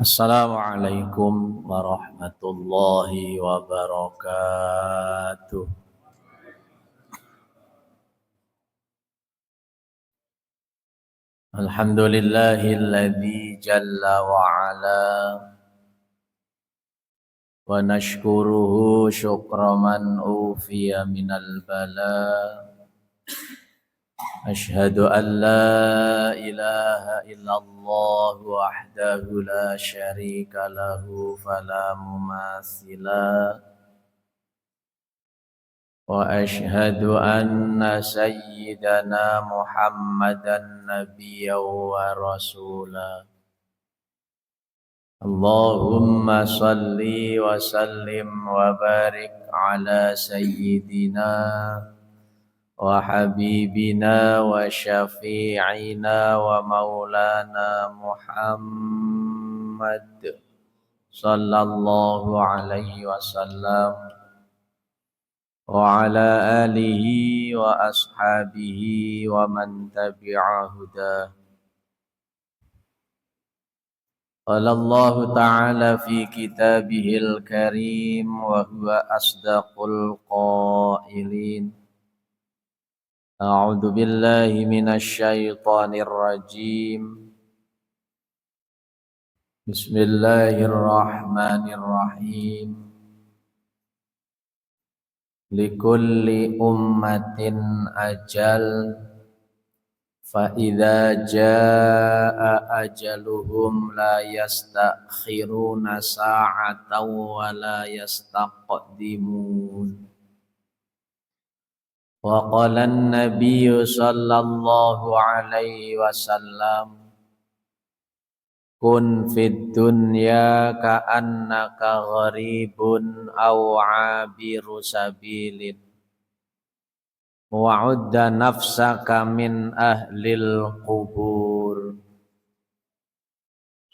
Assalamualaikum warahmatullahi wabarakatuh. Alhamdulillahilladzi jalla wa ala wa nashkuruhu syukra man ufiya minal bala. Ashhadu an la ilaha illallah wahdahu la syarika lahu fala mumatsila wa ashhadu anna sayyidana Muhammadan nabiyyan wa rasula. Allahumma salli wa sallim wa barik ala sayyidina wa habibina wa syafi'ina wa maulana Muhammad sallallahu alaihi wasallam wa ala alihi wa ashabihi wa man tabi'a hudah. Qala Allah ta'ala fi kitabihil karim wa huwa asdaqul qailin. A'udzu billahi minasy syaithanir rajim. Bismillahirrahmanirrahim. Likulli ummatin ajal fa idza jaa ajaluhum la yastakhiruna sa'atan wa la yastaqdimun. Wa qala an-nabiy sallallahu alaihi wasallam kun fid dunya ka'annaka gharibun aw 'abiru sabilin wa'udda nafsaka min ahlil qubur.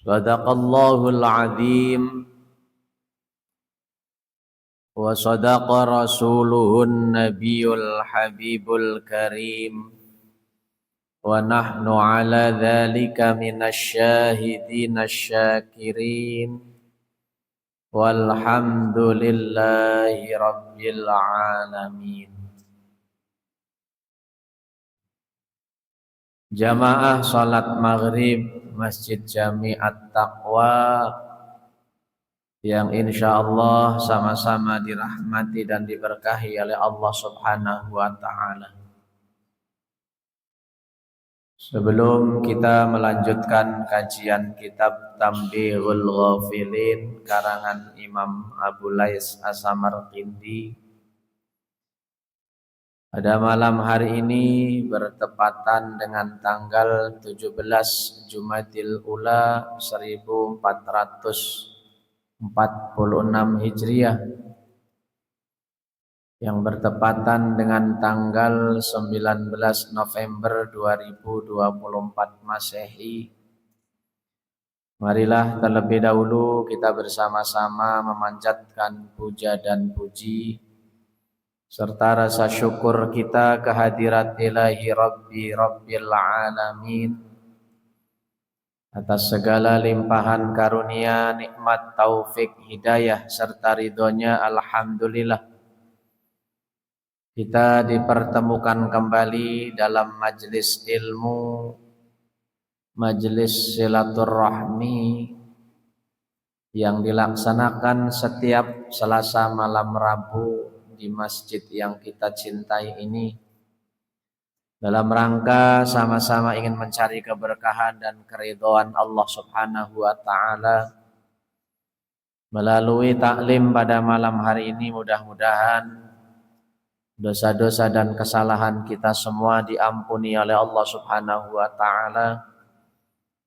Sadaqallahul azim wa sadaqa rasuluhun nabiyul habibul karim wa nahnu ala dhalika minasy syahidin asy-syakirin walhamdulillahi rabbil alamin. Jamaah salat maghrib Masjid Jami At-Taqwa yang insyaallah sama-sama dirahmati dan diberkahi oleh Allah Subhanahu wa taala. Sebelum kita melanjutkan kajian kitab Tambihul Ghafilin karangan Imam Abu Lais As-Samarqindi, pada malam hari ini bertepatan dengan tanggal 17 Jumadil Ula 1446 Hijriah yang bertepatan dengan tanggal 19 November 2024 Masehi. Marilah terlebih dahulu kita bersama-sama memanjatkan puja dan puji serta rasa syukur kita kehadirat ilahi Rabbi Rabbil Alamin atas segala limpahan karunia, nikmat, taufik, hidayah serta ridhonya. Alhamdulillah kita dipertemukan kembali dalam majelis ilmu, majelis silaturahmi yang dilaksanakan setiap Selasa malam Rabu di masjid yang kita cintai ini, dalam rangka sama-sama ingin mencari keberkahan dan keridhaan Allah Subhanahu wa taala. Melalui taklim pada malam hari ini mudah-mudahan dosa-dosa dan kesalahan kita semua diampuni oleh Allah Subhanahu wa taala,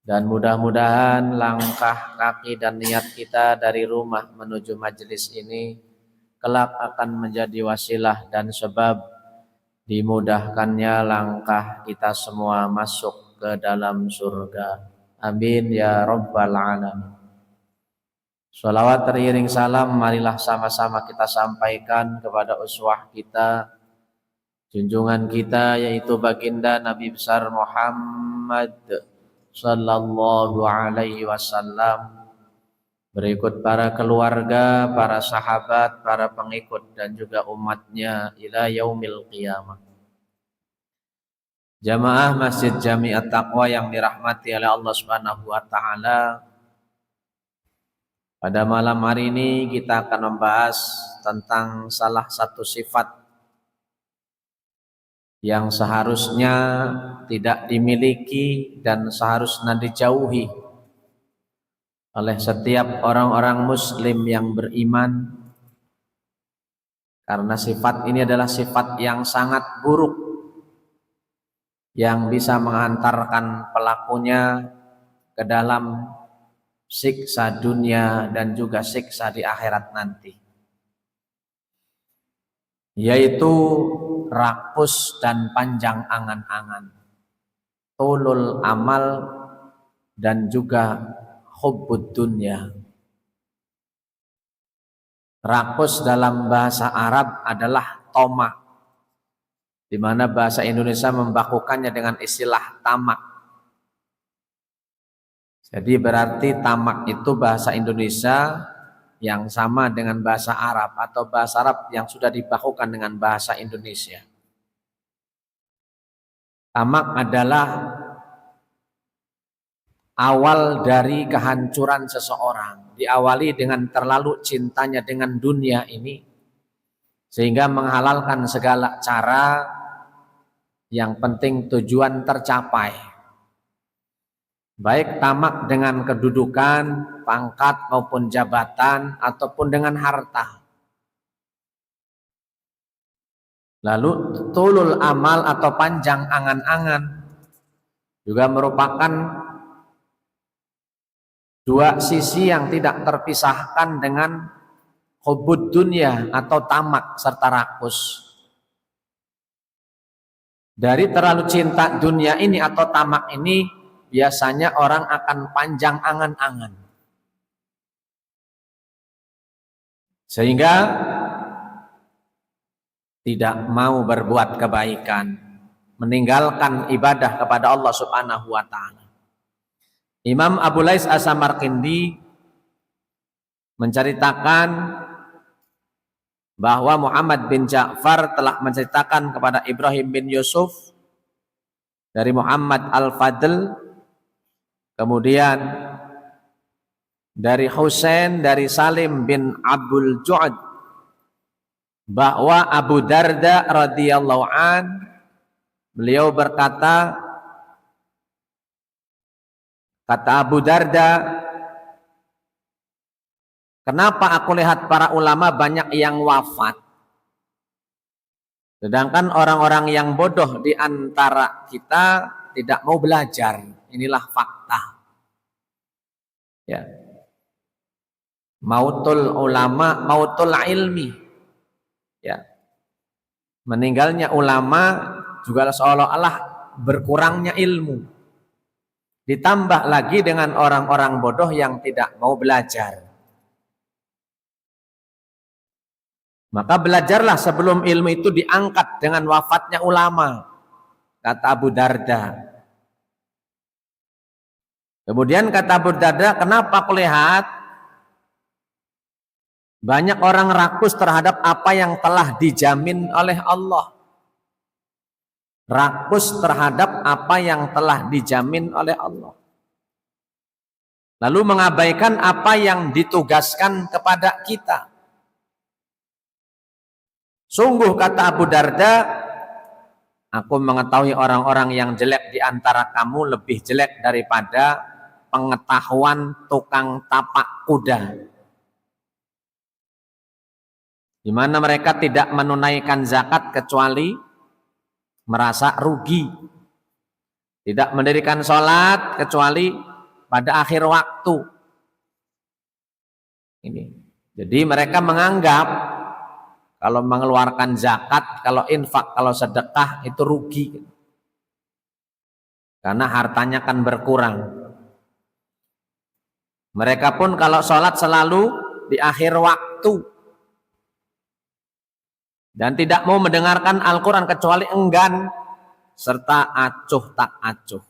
dan mudah-mudahan langkah kaki dan niat kita dari rumah menuju majelis ini kelak akan menjadi wasilah dan sebab dimudahkannya langkah kita semua masuk ke dalam surga. Amin ya rabbal alamin. Sholawat teriring salam marilah sama-sama kita sampaikan kepada uswah kita, junjungan kita, yaitu baginda Nabi besar Muhammad sallallahu alaihi wasallam, berikut para keluarga, para sahabat, para pengikut dan juga umatnya ila yaumil qiyamah. Jamaah Masjid Jami At-Taqwa yang dirahmati oleh Allah Subhanahu wa taala. Pada malam hari ini kita akan membahas tentang salah satu sifat yang seharusnya tidak dimiliki dan seharusnya dijauhi oleh setiap orang-orang muslim yang beriman, karena sifat ini adalah sifat yang sangat buruk yang bisa menghantarkan pelakunya ke dalam siksa dunia dan juga siksa di akhirat nanti, yaitu rakus dan panjang angan-angan, tulul amal, dan juga hubbud dunya. Rakus dalam bahasa Arab adalah tomak, di mana bahasa Indonesia membakukannya dengan istilah tamak. Jadi berarti tamak itu bahasa Indonesia yang sama dengan bahasa Arab, atau bahasa Arab yang sudah dibakukan dengan bahasa Indonesia. Tamak adalah awal dari kehancuran seseorang, diawali dengan terlalu cintanya dengan dunia ini, sehingga menghalalkan segala cara, yang penting tujuan tercapai. Baik tamak dengan kedudukan, pangkat maupun jabatan, ataupun dengan harta. Lalu tulul amal atau panjang angan-angan juga merupakan dua sisi yang tidak terpisahkan dengan hubbud dunya atau tamak serta rakus. Dari terlalu cinta dunia ini atau tamak ini, biasanya orang akan panjang angan-angan, sehingga tidak mau berbuat kebaikan, meninggalkan ibadah kepada Allah Subhanahu wa taala. Imam Abu Lais As-Samarqindi menceritakan bahwa Muhammad bin Ja'far telah menceritakan kepada Ibrahim bin Yusuf dari Muhammad Al-Fadl, kemudian dari Husain dari Salim bin Abdul Ju'ad, bahwa Abu Darda radhiyallahu an, beliau berkata, kata Abu Darda, kenapa aku lihat para ulama banyak yang wafat, sedangkan orang-orang yang bodoh di antara kita tidak mau belajar? Inilah fakta. Ya. Mautul ulama, mautul ilmi. Ya. Meninggalnya ulama juga seolah-olah berkurangnya ilmu. Ditambah lagi dengan orang-orang bodoh yang tidak mau belajar. Maka belajarlah sebelum ilmu itu diangkat dengan wafatnya ulama, kata Abu Darda. Kemudian kata Abu Darda, kenapa aku lihat banyak orang rakus terhadap apa yang telah dijamin oleh Allah. Rakus terhadap apa yang telah dijamin oleh Allah. Lalu mengabaikan apa yang ditugaskan kepada kita. Sungguh, kata Abu Darda, aku mengetahui orang-orang yang jelek di antara kamu lebih jelek daripada pengetahuan tukang tapak kuda, di mana mereka tidak menunaikan zakat kecuali merasa rugi, tidak mendirikan sholat kecuali pada akhir waktu. Ini, jadi mereka menganggap kalau mengeluarkan zakat, kalau infak, kalau sedekah itu rugi, karena hartanya kan berkurang. Mereka pun kalau sholat selalu di akhir waktu, dan tidak mau mendengarkan Al-Quran kecuali enggan serta acuh tak acuh.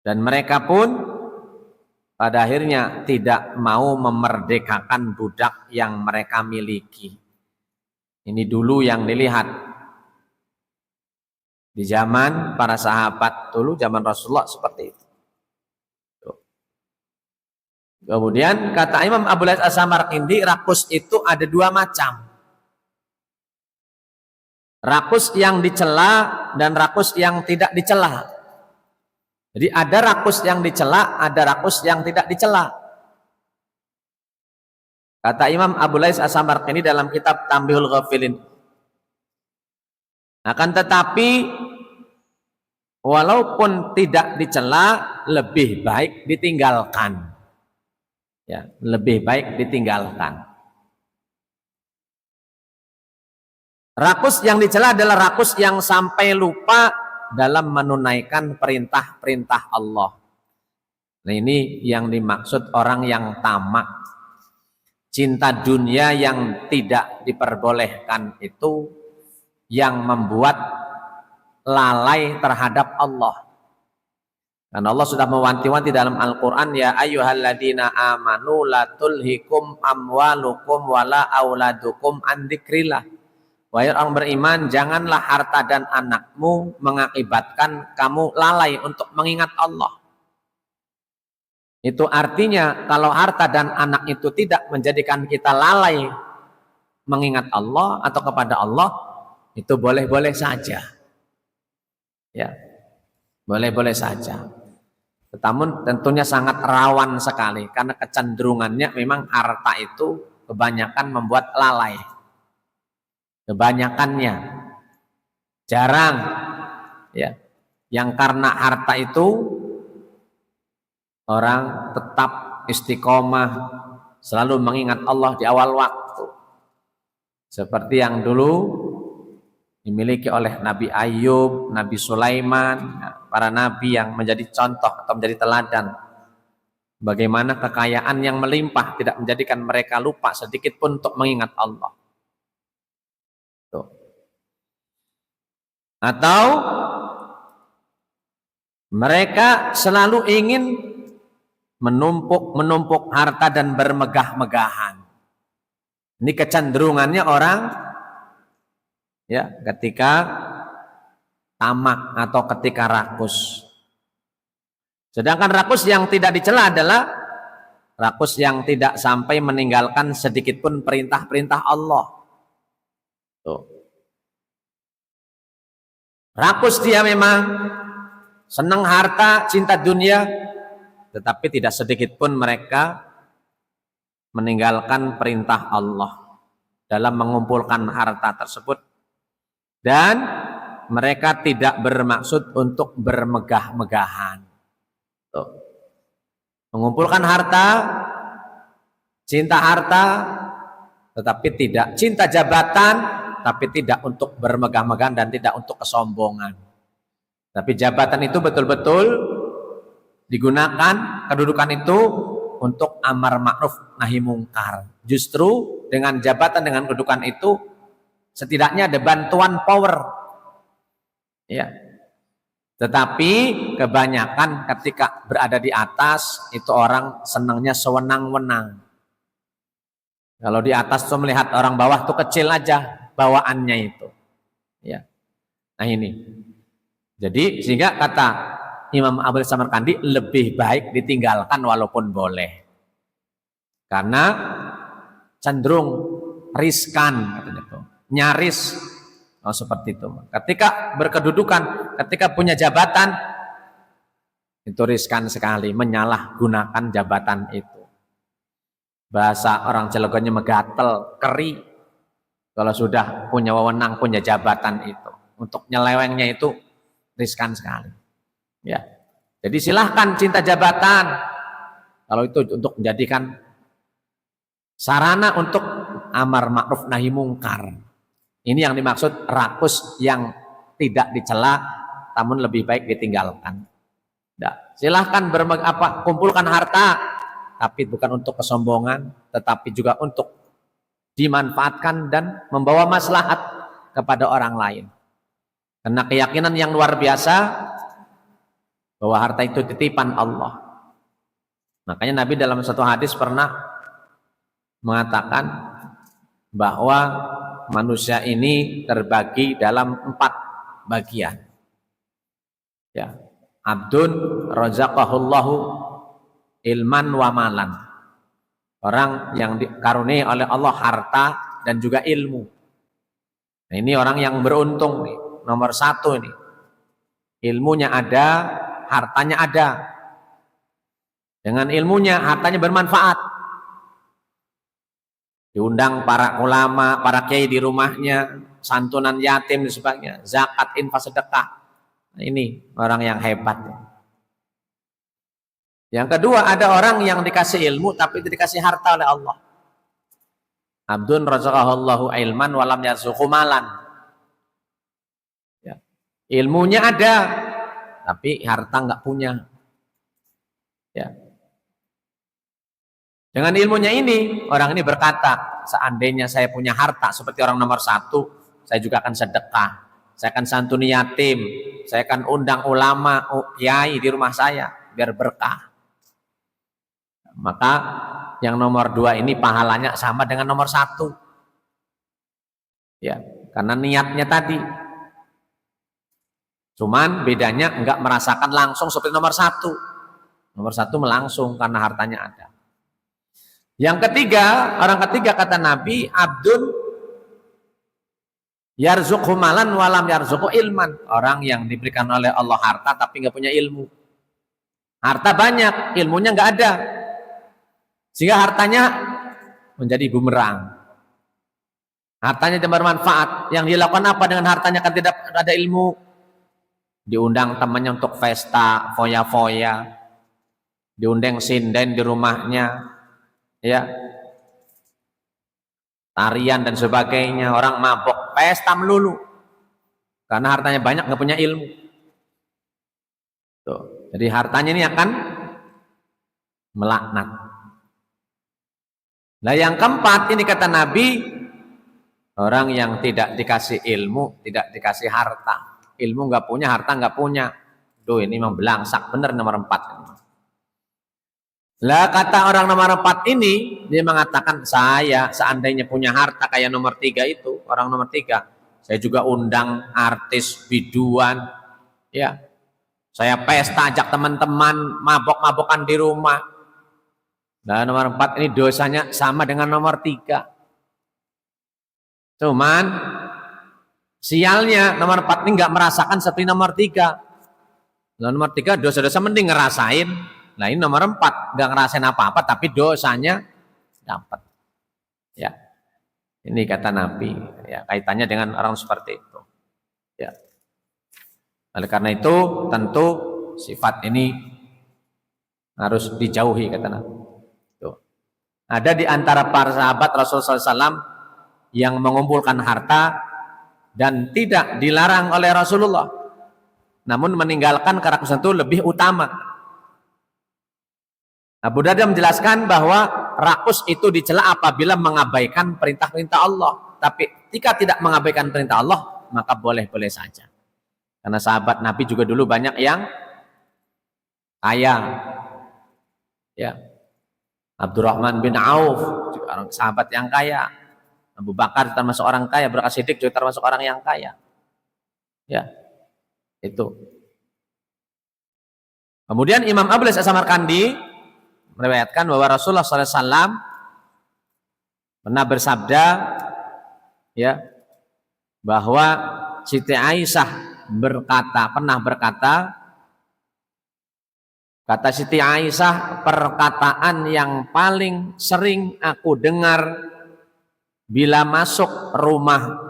Dan mereka pun pada akhirnya tidak mau memerdekakan budak yang mereka miliki. Ini dulu yang dilihat di zaman para sahabat dulu, zaman Rasulullah seperti itu. Kemudian kata Imam Abu Laits As-Samarqindi, rakus itu ada dua macam. Rakus yang dicela dan rakus yang tidak dicela. Jadi ada rakus yang dicela, ada rakus yang tidak dicela. Kata Imam Abu Laits As-Samarqindi dalam kitab Tanbihul Ghafilin. Akan tetapi walaupun tidak dicela, lebih baik ditinggalkan. Ya, lebih baik ditinggalkan. Rakus yang dicela adalah rakus yang sampai lupa dalam menunaikan perintah-perintah Allah. Nah, ini yang dimaksud orang yang tamak. Cinta dunia yang tidak diperbolehkan itu yang membuat lalai terhadap Allah. Karena Allah sudah mewanti-wanti dalam Al-Quran, ya ayyuhalladzina amanu la tulhikum amwalukum wala auladukum an dzikrillah. Wahai orang beriman, janganlah harta dan anakmu mengakibatkan kamu lalai untuk mengingat Allah. Itu artinya kalau harta dan anak itu tidak menjadikan kita lalai mengingat Allah atau kepada Allah, itu boleh-boleh saja. Ya, boleh-boleh saja. Namun tentunya sangat rawan sekali karena kecenderungannya memang harta itu kebanyakan membuat lalai. Kebanyakannya jarang ya. Yang karena harta itu orang tetap istiqomah selalu mengingat Allah di awal waktu. Seperti yang dulu dimiliki oleh Nabi Ayub, Nabi Sulaiman, para nabi yang menjadi contoh atau menjadi teladan. Bagaimana kekayaan yang melimpah tidak menjadikan mereka lupa sedikit pun untuk mengingat Allah. Tuh. Atau mereka selalu ingin menumpuk harta dan bermegah-megahan. Ini kecenderungannya orang ya, ketika tamak atau ketika rakus. Sedangkan rakus yang tidak dicela adalah rakus yang tidak sampai meninggalkan sedikit pun perintah-perintah Allah. Tuh. Rakus dia memang senang harta, cinta dunia, tetapi tidak sedikit pun mereka meninggalkan perintah Allah dalam mengumpulkan harta tersebut. Dan mereka tidak bermaksud untuk bermegah-megahan. Tuh. Mengumpulkan harta, cinta harta, tetapi tidak cinta jabatan, tapi tidak untuk bermegah-megahan dan tidak untuk kesombongan. Tapi jabatan itu betul-betul digunakan, kedudukan itu untuk amar ma'ruf nahi mungkar. Justru dengan jabatan, dengan kedudukan itu setidaknya ada bantuan power. Ya. Tetapi kebanyakan ketika berada di atas itu orang senangnya sewenang-wenang. Kalau di atas tuh melihat orang bawah tuh kecil aja bawaannya itu. Ya. Nah ini. Jadi sehingga kata Imam Abu Laits As-Samarqandi lebih baik ditinggalkan walaupun boleh. Karena cenderung riskan katanya tuh. Nyaris seperti itu. Ketika berkedudukan, ketika punya jabatan, itu riskan sekali menyalahgunakan jabatan itu. Bahasa orang Cilegonnya megatel, keri. Kalau sudah punya wewenang, punya jabatan itu, untuk nyelewengnya itu riskan sekali. Ya, jadi silahkan cinta jabatan. Kalau itu untuk menjadikan sarana untuk amar ma'ruf nahi mungkar. Ini yang dimaksud rakus yang tidak dicela, namun lebih baik ditinggalkan. Nah, silahkan kumpulkan harta, tapi bukan untuk kesombongan, tetapi juga untuk dimanfaatkan dan membawa maslahat kepada orang lain. Karena keyakinan yang luar biasa bahwa harta itu titipan Allah. Makanya Nabi dalam satu hadis pernah mengatakan bahwa manusia ini terbagi dalam 4 bagian. Ya, abdun razaqahullahu ilman wa malan. Orang yang dikaruniai oleh Allah harta dan juga ilmu. Nah, ini orang yang beruntung nih, nomor 1 ini. Ilmunya ada, hartanya ada. Dengan ilmunya, hartanya bermanfaat. Diundang para ulama, para kiai di rumahnya, santunan yatim dan sebagainya, zakat, infak, sedekah. Nah, ini orang yang hebat. Yang kedua, ada orang yang dikasih ilmu tapi tidak dikasih harta oleh Allah. Abdun razaqahullahu ilman walam yarzuqhu malan. Ya. Ilmunya ada tapi harta nggak punya. Ya. Dengan ilmunya ini, orang ini berkata, seandainya saya punya harta seperti orang nomor 1, saya juga akan sedekah, saya akan santuni yatim, saya akan undang ulama, kiai di rumah saya biar berkah. Maka yang nomor 2 ini pahalanya sama dengan nomor 1. Ya, karena niatnya tadi. Cuman bedanya enggak merasakan langsung seperti nomor 1. Nomor 1 melangsung karena hartanya ada. Yang ketiga, orang ketiga kata Nabi, abdun yarzuqhu malan walam yarzuqhu ilman. Orang yang diberikan oleh Allah harta tapi enggak punya ilmu. Harta banyak, ilmunya enggak ada. Sehingga hartanya menjadi bumerang. Hartanya tidak bermanfaat. Yang dilakukan apa dengan hartanya kan tidak ada ilmu? Diundang temannya untuk pesta, foya-foya. Diundang sinden di rumahnya. Ya. Tarian dan sebagainya. Orang mabok, pesta melulu. Karena hartanya banyak, nggak punya ilmu. Tuh. Jadi hartanya ini akan melaknat. Nah yang keempat ini kata Nabi, orang yang tidak dikasih ilmu, tidak dikasih harta. Ilmu nggak punya, harta nggak punya. Duh ini memang belangsak, bener nomor 4. Lah kata orang nomor 4 ini, dia mengatakan saya seandainya punya harta kayak nomor 3 itu, orang nomor 3, saya juga undang artis, biduan, ya. Saya pesta ajak teman-teman, mabok-mabokan di rumah. Nah nomor 4 ini dosanya sama dengan nomor 3. Cuman sialnya nomor 4 ini nggak merasakan seperti nomor 3. Nah, nomor 3 dosa-dosa mending ngerasain. Nah ini nomor 4 nggak ngerasain apa-apa tapi dosanya dapat. Ya, ini kata Nabi. Ya, kaitannya dengan orang seperti itu. Ya. Oleh karena itu tentu sifat ini harus dijauhi kata Nabi. Ada di antara para sahabat Rasulullah SAW yang mengumpulkan harta dan tidak dilarang oleh Rasulullah, namun meninggalkan karena itu lebih utama. Abu Darda menjelaskan bahwa rakus itu dicela apabila mengabaikan perintah-perintah Allah. Tapi jika tidak mengabaikan perintah Allah, maka boleh-boleh saja. Karena sahabat Nabi juga dulu banyak yang kaya. Ya. Abdurrahman bin Auf juga orang sahabat yang kaya. Abu Bakar termasuk orang kaya, Bakar Siddiq juga termasuk orang yang kaya. Ya. Itu. Kemudian Imam Abu As-Samarkandi meriwayatkan bahwa Rasulullah SAW pernah bersabda ya bahwa Siti Aisyah pernah berkata, kata Siti Aisyah, perkataan yang paling sering aku dengar bila masuk rumah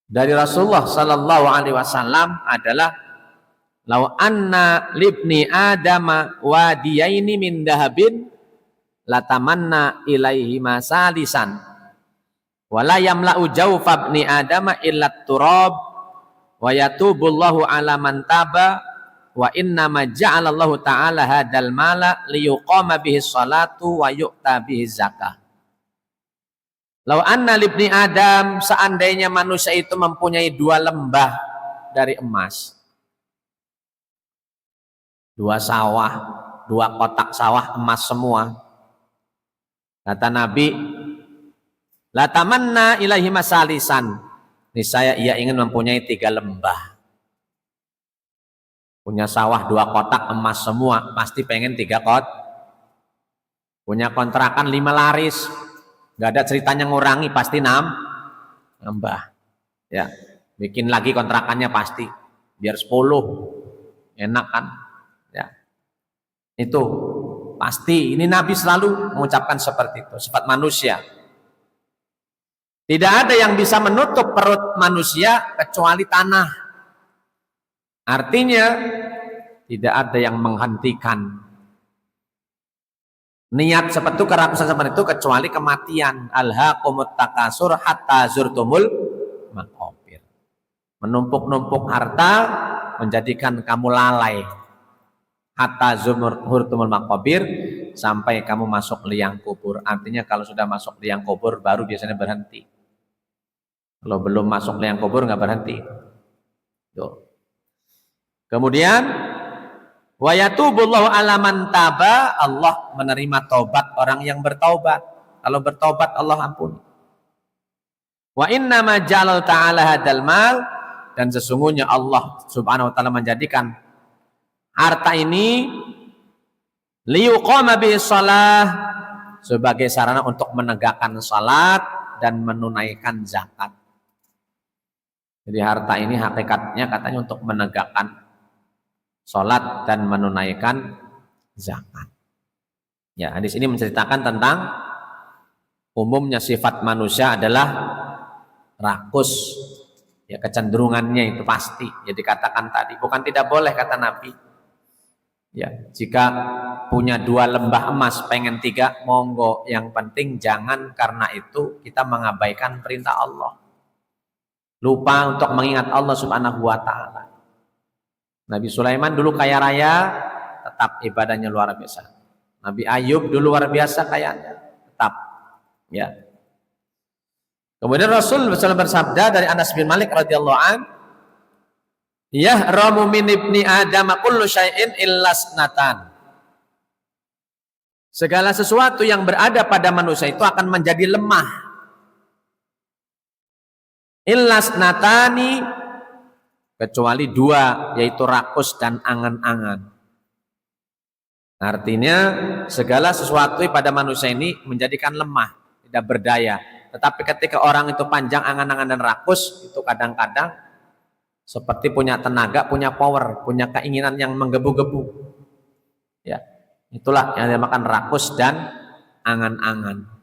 dari Rasulullah sallallahu alaihi wasallam adalah lau anna libni adama wadiyaini min dahabin latamanna ilaihi masalisan wala yamla'u jawfa ibni adama illa turab wa yatubullahu ala man taba wa inna ma ja'alallahu ta'ala hadal mala liyuqama bihi salatu wa yu'ta bihi zakah. Lau anna libni Adam, seandainya manusia itu mempunyai 2 lembah dari emas, 2 sawah, 2 kotak sawah emas semua. Kata Nabi, la tamanna ilaihi masalisan. Niscaya ia ingin mempunyai 3 lembah. Punya sawah 2 kotak emas semua, pasti pengen 3 kotak. Punya kontrakan 5 laris, nggak ada ceritanya ngurangi, pasti nambah. Ya, bikin lagi kontrakannya pasti, biar 10, enak kan? Ya, itu pasti. Ini Nabi selalu mengucapkan seperti itu, sifat manusia. Tidak ada yang bisa menutup perut manusia kecuali tanah. Artinya tidak ada yang menghentikan niat seperti itu, kerakusan seperti itu, kecuali kematian. Alhaqumut takasur hatta zurtumul maqabir. Menumpuk-numpuk harta menjadikan kamu lalai. Hatta zurtumul maqabir, sampai kamu masuk liang kubur. Artinya kalau sudah masuk liang kubur baru biasanya berhenti. Kalau belum masuk liang kubur nggak berhenti. Tuh. Kemudian wa yatubullahu ala man taba, Allah menerima taubat orang yang bertaubat. Kalau bertaubat Allah ampuni. Wa inna ma jalal ta'ala hadal mal, dan sesungguhnya Allah Subhanahu wa taala menjadikan harta ini liyuqama bihi shalah, sebagai sarana untuk menegakkan salat dan menunaikan zakat. Jadi harta ini hakikatnya katanya untuk menegakkan salat dan menunaikan zakat. Ya, hadis ini menceritakan tentang umumnya sifat manusia adalah rakus. Ya, kecenderungannya itu pasti. Ya, dikatakan tadi, bukan tidak boleh kata Nabi. Ya, jika punya 2 lembah emas pengen 3, monggo. Yang penting jangan karena itu kita mengabaikan perintah Allah. Lupa untuk mengingat Allah Subhanahu wa taala. Nabi Sulaiman dulu kaya raya, tetap ibadahnya luar biasa. Nabi Ayub dulu luar biasa kayanya, tetap. Ya. Kemudian Rasul bersabda dari Anas bin Malik radhiyallahu an, yahramu min ibni Adam kullu syai'in illa snatan. Segala sesuatu yang berada pada manusia itu akan menjadi lemah. Illa snatani, kecuali 2, yaitu rakus dan angan-angan. Artinya segala sesuatu pada manusia ini menjadikan lemah, tidak berdaya. Tetapi ketika orang itu panjang angan-angan dan rakus, itu kadang-kadang seperti punya tenaga, punya power, punya keinginan yang menggebu-gebu. Ya, itulah yang dinamakan rakus dan angan-angan.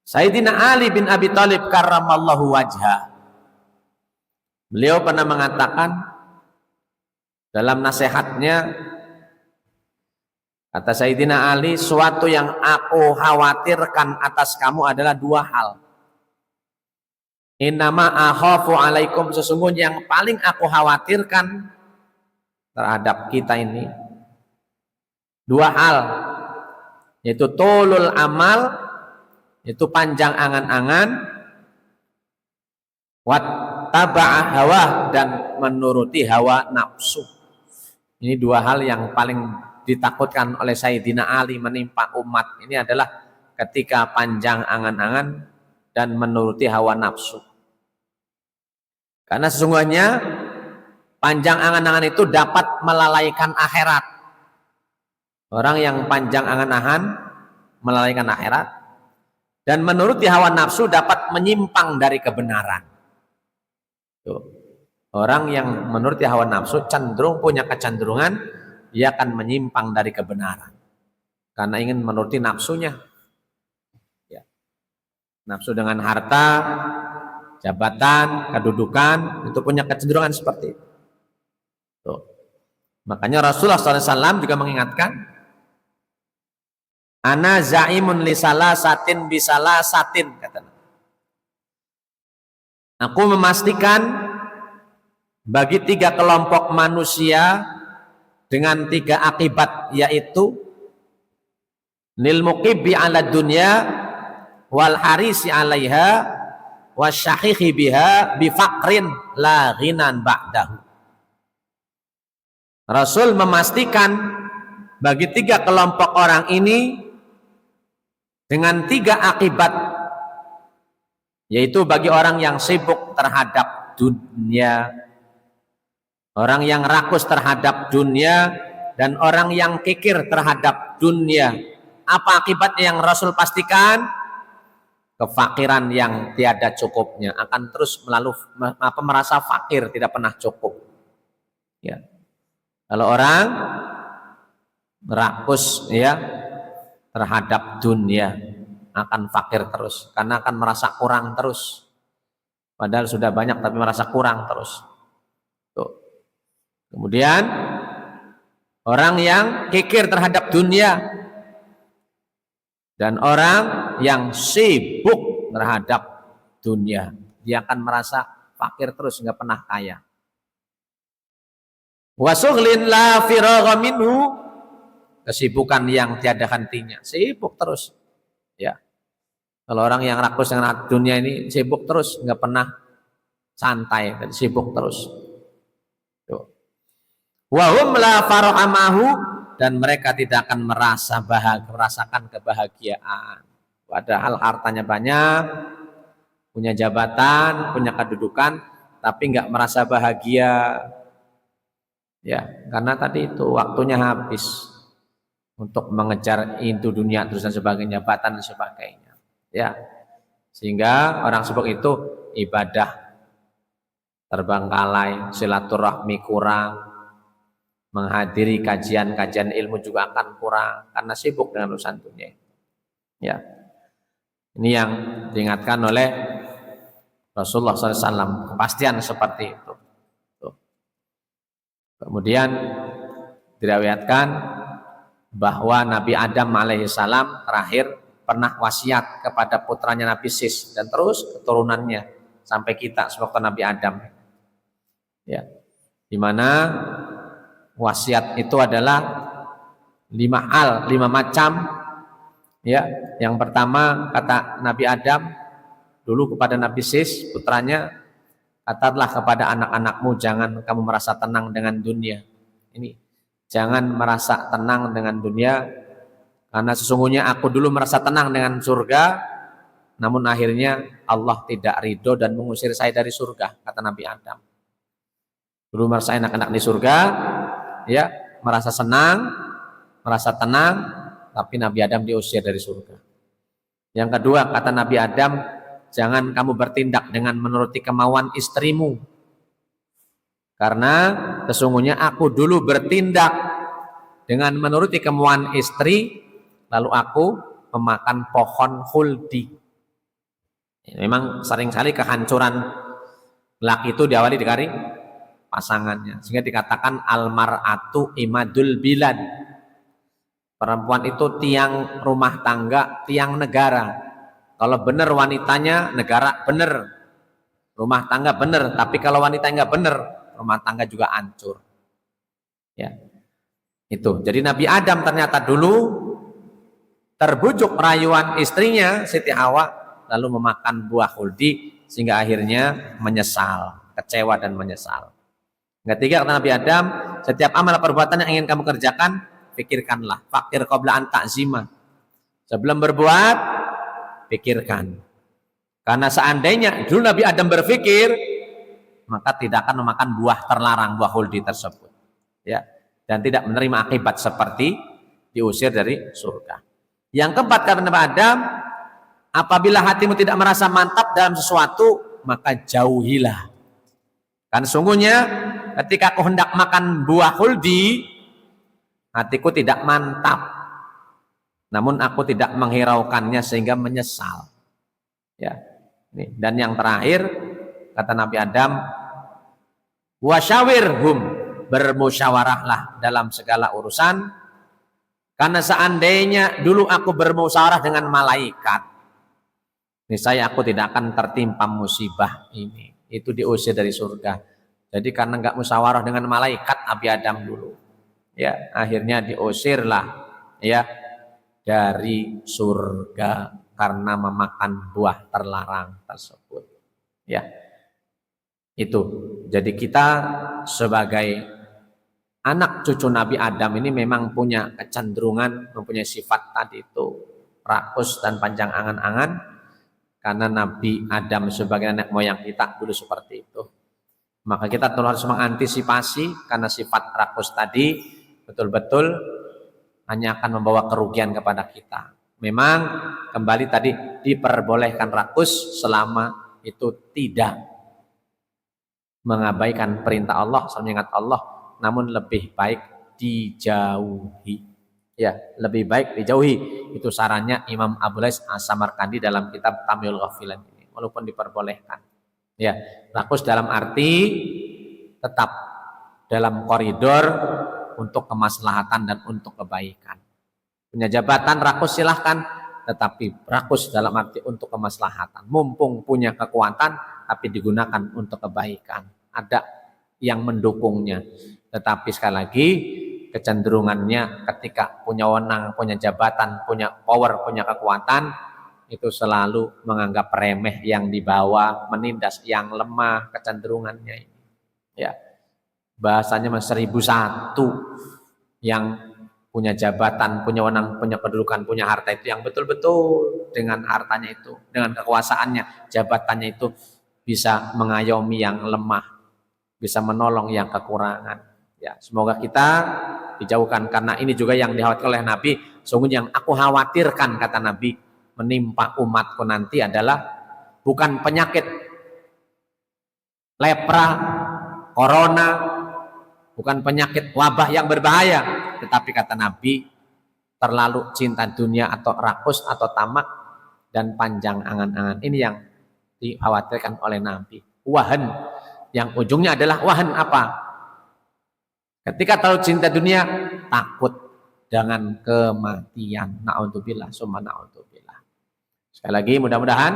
Sayyidina Ali bin Abi Thalib karramallahu wajhah, beliau pernah mengatakan dalam nasihatnya, kata Sayyidina Ali, suatu yang aku khawatirkan atas kamu adalah 2 hal. Innama akhafu alaikum, sesungguhnya yang paling aku khawatirkan terhadap kita ini 2 hal, yaitu tulul amal, yaitu panjang angan-angan, wat taba'ah hawa, dan menuruti hawa nafsu. Ini 2 hal yang paling ditakutkan oleh Sayyidina Ali menimpa umat ini adalah ketika panjang angan-angan dan menuruti hawa nafsu. Karena sesungguhnya panjang angan-angan itu dapat melalaikan akhirat. Orang yang panjang angan-angan melalaikan akhirat, dan menuruti hawa nafsu dapat menyimpang dari kebenaran. Tuh. Orang yang menuruti hawa nafsu cenderung punya kecenderungan dia akan menyimpang dari kebenaran karena ingin menuruti nafsunya. Ya. Nafsu dengan harta, jabatan, kedudukan, itu punya kecenderungan seperti itu. Tuh. Makanya Rasulullah SAW juga mengingatkan, ana zaimun li salasatin bisalasatin, kata. Aku memastikan bagi 3 kelompok manusia dengan 3 akibat, yaitu lil muqibbi ala dunya wal harisi alaiha wasyahihi biha bifaqrin la ghinan ba'dahu. Rasul memastikan bagi 3 kelompok orang ini dengan 3 akibat, yaitu bagi orang yang sibuk terhadap dunia, orang yang rakus terhadap dunia, dan orang yang kikir terhadap dunia. Apa akibatnya yang Rasul pastikan? Kefakiran yang tiada cukupnya, akan terus merasa fakir, tidak pernah cukup. Ya. Kalau orang rakus ya terhadap dunia, akan fakir terus, karena akan merasa kurang terus. Padahal sudah banyak tapi merasa kurang terus. Tuh. Kemudian orang yang kikir terhadap dunia dan orang yang sibuk terhadap dunia, dia akan merasa fakir terus, nggak pernah kaya. Wasughlin la firagha minhu, kesibukan yang tiada hentinya, sibuk terus. Ya, kalau orang yang rakus dengan dunia ini sibuk terus, nggak pernah santai, sibuk terus. Wahum la faraha mahu, dan mereka tidak akan merasakan kebahagiaan. Padahal hartanya banyak, punya jabatan, punya kedudukan, tapi nggak merasa bahagia. Ya, karena tadi itu waktunya habis untuk mengejar itu dunia terus dan sebagainya, jabatan dan sebagainya. Ya, sehingga orang sibuk itu ibadah terbengkalai, silaturahmi kurang, menghadiri kajian-kajian ilmu juga akan kurang karena sibuk dengan urusan dunia. Ya, ini yang diingatkan oleh Rasulullah SAW, kepastian seperti itu. Tuh. Kemudian diriwayatkan bahwa Nabi Adam alaihissalam terakhir pernah wasiat kepada putranya Nabi Sis dan terus keturunannya sampai kita sebab Nabi Adam. Ya, di mana wasiat itu adalah 5 macam. Ya, yang pertama kata Nabi Adam dulu kepada Nabi Sis putranya, katakanlah kepada anak-anakmu, jangan kamu merasa tenang dengan dunia. Ini, jangan merasa tenang dengan dunia, karena sesungguhnya aku dulu merasa tenang dengan surga, namun akhirnya Allah tidak ridho dan mengusir saya dari surga, kata Nabi Adam. Dulu merasa enak-enak di surga, ya, merasa senang, merasa tenang, tapi Nabi Adam diusir dari surga. Yang kedua, kata Nabi Adam, jangan kamu bertindak dengan menuruti kemauan istrimu, karena sesungguhnya aku dulu bertindak dengan menuruti kemauan istri, lalu aku memakan pohon khuldi. Memang seringkali kehancuran laki itu diawali dari pasangannya, sehingga dikatakan almar'atu imadul bilad, perempuan itu tiang rumah tangga, tiang negara. Kalau benar wanitanya, negara benar, rumah tangga benar. Tapi kalau wanita nggak benar, rumah tangga juga hancur. Ya, itu. Jadi Nabi Adam ternyata dulu terbujuk rayuan istrinya Siti Hawa, lalu memakan buah khuldi, sehingga akhirnya menyesal, kecewa dan menyesal. Ketiga, kata Nabi Adam, setiap amal perbuatan yang ingin kamu kerjakan, pikirkanlah, fakir qabla an ta'zima. Sebelum berbuat, pikirkan. Karena seandainya dulu Nabi Adam berpikir, maka tidak akan memakan buah terlarang, buah khuldi tersebut. Ya, dan tidak menerima akibat seperti diusir dari surga. Yang keempat, kata Nabi Adam, apabila hatimu tidak merasa mantap dalam sesuatu, maka jauhilah. Kan sungguhnya ketika aku hendak makan buah khuldi, hatiku tidak mantap, namun aku tidak menghiraukannya sehingga menyesal. Ya, ini. Dan yang terakhir, kata Nabi Adam, wasyawirhum, bermusyawarahlah dalam segala urusan, karena seandainya dulu aku bermusyawarah dengan malaikat, niscaya aku tidak akan tertimpa musibah ini. Itu diusir dari surga. Jadi karena nggak musyawarah dengan malaikat Nabi Adam dulu, ya akhirnya diusirlah ya dari surga karena memakan buah terlarang tersebut. Ya, itu. Jadi kita sebagai anak cucu Nabi Adam ini memang punya kecenderungan, mempunyai sifat tadi itu rakus dan panjang angan-angan, karena Nabi Adam sebagai anak moyang kita dulu seperti itu. Maka kita harus mengantisipasi, karena sifat rakus tadi betul-betul hanya akan membawa kerugian kepada kita. Memang kembali tadi diperbolehkan rakus selama itu tidak mengabaikan perintah Allah, mengingat Allah, namun lebih baik dijauhi. Ya, lebih baik dijauhi. Itu sarannya Imam Abu Lais As-Samarkandi dalam kitab Tamyiul Ghafilan ini, walaupun diperbolehkan. Ya, rakus dalam arti tetap dalam koridor untuk kemaslahatan dan untuk kebaikan. Punya jabatan rakus silahkan, tetapi rakus dalam arti untuk kemaslahatan. Mumpung punya kekuatan, tapi digunakan untuk kebaikan. Ada yang mendukungnya. Tetapi sekali lagi, kecenderungannya ketika punya wewenang, punya jabatan, punya power, punya kekuatan, itu selalu menganggap remeh yang di bawah, menindas yang lemah, kecenderungannya ini. Ya, bahasanya 1001 yang punya jabatan, punya wewenang, punya kedudukan, punya harta itu yang betul-betul dengan hartanya itu, dengan kekuasaannya, jabatannya itu bisa mengayomi yang lemah, bisa menolong yang kekurangan. Ya, semoga kita dijauhkan, karena ini juga yang dikhawatirkan oleh Nabi. Sungguh yang aku khawatirkan, kata Nabi, menimpa umatku nanti adalah bukan penyakit lepra, corona, bukan penyakit wabah yang berbahaya, tetapi kata Nabi, terlalu cinta dunia atau rakus atau tamak dan panjang angan-angan. Ini yang dikhawatirkan oleh Nabi. Wahan, yang ujungnya adalah wahan apa? Ketika terlalu cinta dunia, takut dengan kematian. Na'udzubillah, summa na'udzubillah. Sekali lagi, mudah-mudahan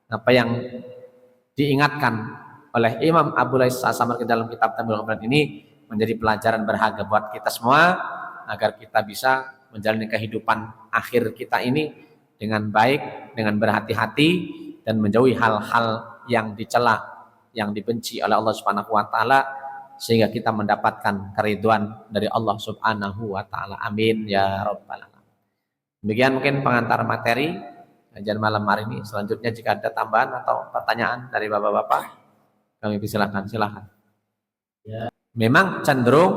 apa yang diingatkan oleh Imam Abu Lais As-Samarkandi dalam kitab Tamyiul Ghafilan ini menjadi pelajaran berharga buat kita semua, agar kita bisa menjalani kehidupan akhir kita ini dengan baik, dengan berhati-hati, dan menjauhi hal-hal yang dicela, yang dibenci oleh Allah Subhanahu wa taala, sehingga kita mendapatkan keridhaan dari Allah Subhanahu wa taala. Amin ya rabbal alamin. Demikian mungkin pengantar materi kajian malam hari ini. Selanjutnya jika ada tambahan atau pertanyaan dari Bapak-bapak, kami silakan. Memang cenderung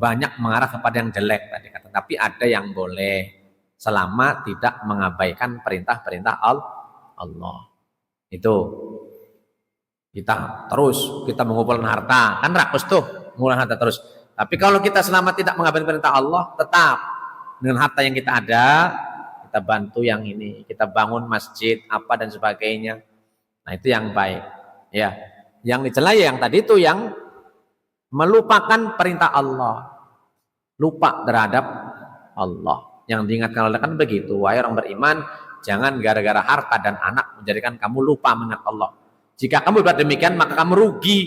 banyak mengarah kepada yang jelek tadi kata, tapi ada yang boleh selama tidak mengabaikan perintah-perintah Allah. Itu kita mengumpulkan harta, kan rakus tuh mengumpulkan harta terus. Tapi kalau kita selama tidak mengabaikan perintah Allah, tetap dengan harta yang kita ada, kita bantu yang ini, kita bangun masjid apa dan sebagainya. Nah, itu yang baik. Ya, yang dicela yang tadi itu yang melupakan perintah Allah, lupa terhadap Allah. Yang diingatkan Allah kan begitu, wahai orang beriman, jangan gara-gara harta dan anak menjadikan kamu lupa mengingat Allah. Jika kamu berbuat demikian, maka kamu rugi.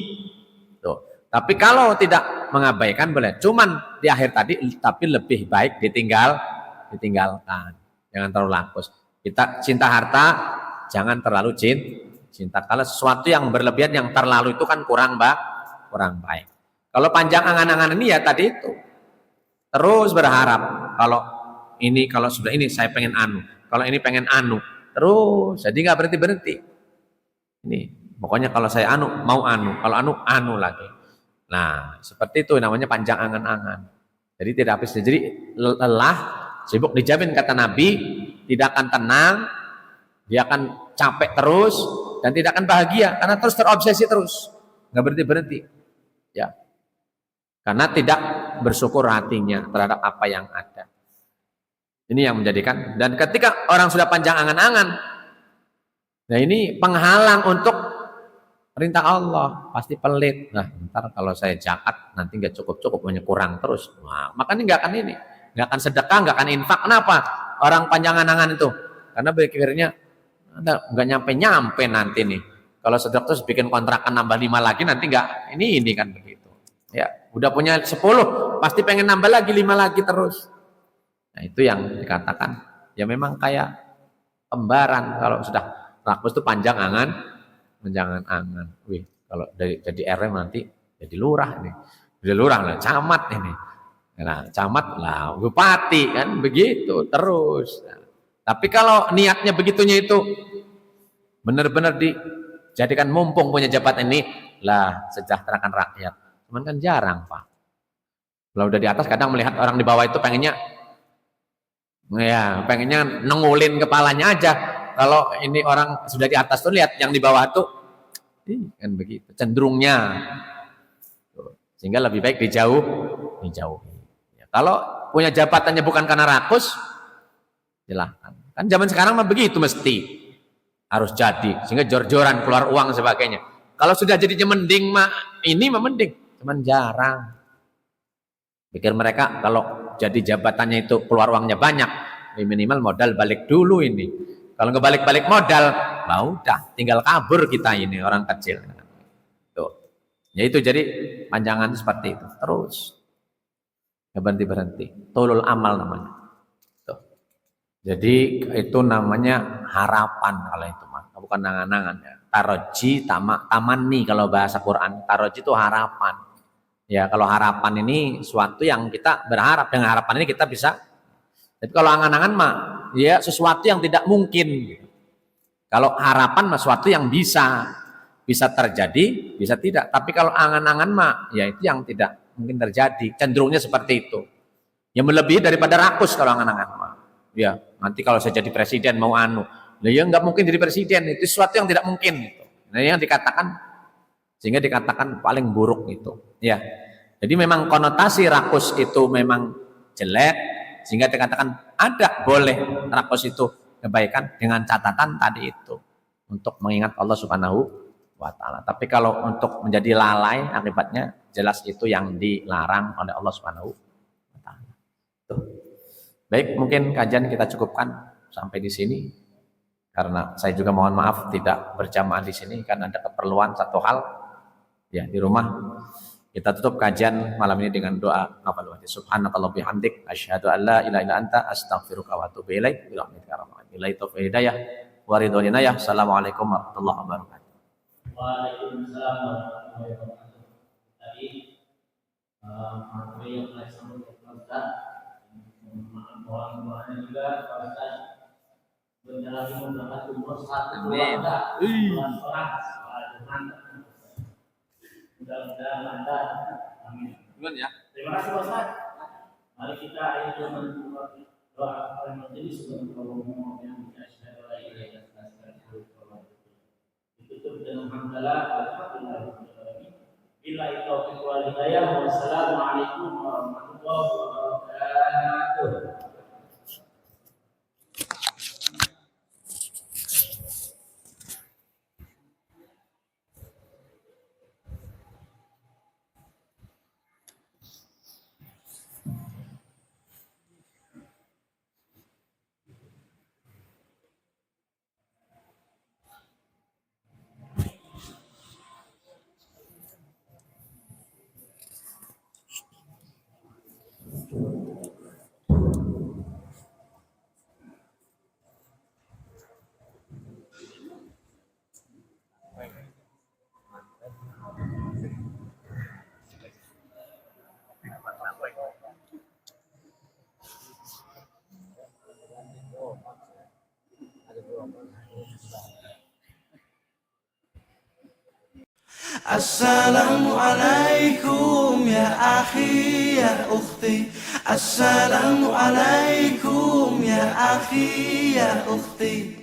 Tuh. Tapi kalau tidak mengabaikan boleh. Cuman di akhir tadi, tapi lebih baik ditinggalkan. Jangan terlalu rakus. Kita cinta harta, jangan terlalu cinta. Kalau sesuatu yang berlebihan, yang terlalu itu kan kurang baik. Kalau panjang angan-angan ini ya tadi itu. Terus berharap, kalau sudah ini saya pengen anu. Kalau ini pengen anu. Terus, jadi nggak berhenti-berhenti. Ini, pokoknya kalau saya mau kalau anu lagi. Nah, seperti itu namanya panjang angan-angan. Jadi tidak habis. Jadi lelah, sibuk, dijamin kata Nabi, tidak akan tenang, dia akan capek terus, dan tidak akan bahagia, karena terus terobsesi terus, nggak berhenti-berhenti. Ya, karena tidak bersyukur hatinya terhadap apa yang ada. Ini yang menjadikan, dan ketika orang sudah panjang angan-angan, nah ini penghalang untuk perintah Allah, pasti pelit. Nah, ntar kalau saya zakat nanti nggak cukup, banyak kurang terus. Nah, makanya nggak akan sedekah, nggak akan infak. Kenapa? Orang panjang angan-angan itu, karena berpikirnya nggak nyampe nanti nih. Kalau sedekah terus bikin kontrakan nambah 5 lagi, nanti nggak ini kan begitu. Ya, udah punya 10, pasti pengen nambah lagi 5 lagi terus. Nah, itu yang dikatakan. Ya memang kayak kembaran, kalau sudah rakus itu panjang angan. Wih, kalau jadi RM nanti jadi lurah nih. Udah lurah lah, camat ini. Nah, camat lah, bupati kan begitu terus. Nah, tapi kalau niatnya begitunya itu benar-benar dijadikan mumpung punya jabatan ini lah sejahterakan rakyat. Cuman kan jarang Pak. Kalau udah di atas kadang melihat orang di bawah itu pengennya nengulin kepalanya aja. Kalau ini orang sudah di atas tuh lihat yang di bawah tuh kan begitu cenderungnya. Sehingga lebih baik dijauhi. Ya, kalau punya jabatannya bukan karena rakus, silahkan. Kan zaman sekarang mah begitu mesti harus jadi, sehingga jor-joran keluar uang sebagainya. Kalau sudah jadinya mending mah ini mah mending, cuman jarang. Pikir mereka kalau jadi jabatannya itu keluar uangnya banyak, minimal modal balik dulu ini. Kalau nggak balik-balik modal, lah udah tinggal kabur kita ini orang kecil. Tuh. Ya itu jadi panjangan seperti itu. Terus nggak berhenti. Tulul amal namanya. Tuh. Jadi itu namanya harapan kalau itu mah, bukan angan-angan ya. Taroji, tamanni kalau bahasa Quran. Taroji itu harapan. Ya kalau harapan ini suatu yang kita berharap, dengan harapan ini kita bisa. Tapi kalau angan-angan mah ya sesuatu yang tidak mungkin. Kalau harapan mah sesuatu yang bisa terjadi, bisa tidak. Tapi kalau angan-angan mah ya itu yang tidak mungkin terjadi. Cenderungnya seperti itu. Yang melebihi daripada rakus kalau angan-angan mah. Ya nanti kalau saya jadi presiden mau ya nggak mungkin jadi presiden, itu sesuatu yang tidak mungkin. Gitu. Nah yang dikatakan sehingga dikatakan paling buruk itu ya. Jadi memang konotasi rakus itu memang jelek, sehingga dikatakan ada boleh rakus itu kebaikan dengan catatan tadi itu untuk mengingat Allah Subhanahu wa taala. Tapi kalau untuk menjadi lalai akibatnya jelas itu yang dilarang oleh Allah Subhanahu wa taala. Baik, mungkin kajian kita cukupkan sampai di sini. Karena saya juga mohon maaf tidak berjamaah di sini karena ada keperluan satu hal. Ya, di rumah kita tutup kajian malam ini dengan doa hafal wajib. Subhanakallah bihamdik asyhadu an la ilaha illa anta astaghfiruka wa atubu ilaik. Billahi taufiq hidayah wa ridwan inayah. Assalamualaikum warahmatullahi wabarakatuh. Waalaikumsalam warahmatullahi wabarakatuh. Tadi materi yang telah disampaikan Ustaz, mohon juga Ustaz menjalani beberapa umur satu keluarga, orang mudah-mudahan lancar. Amin. Ya. Terima kasih Ustaz. Mari kita ayo doa para majelis sebelum Allah yang asyhadu an la ilaha illallah. Ditutup dengan hamdalah alhamdulillah. Bila taufiq wal hidayah. Wassalamualaikum warahmatullahi wabarakatuh. Assalamualaikum ya akhi ya ukhti. Assalamualaikum ya akhi ya ukhti.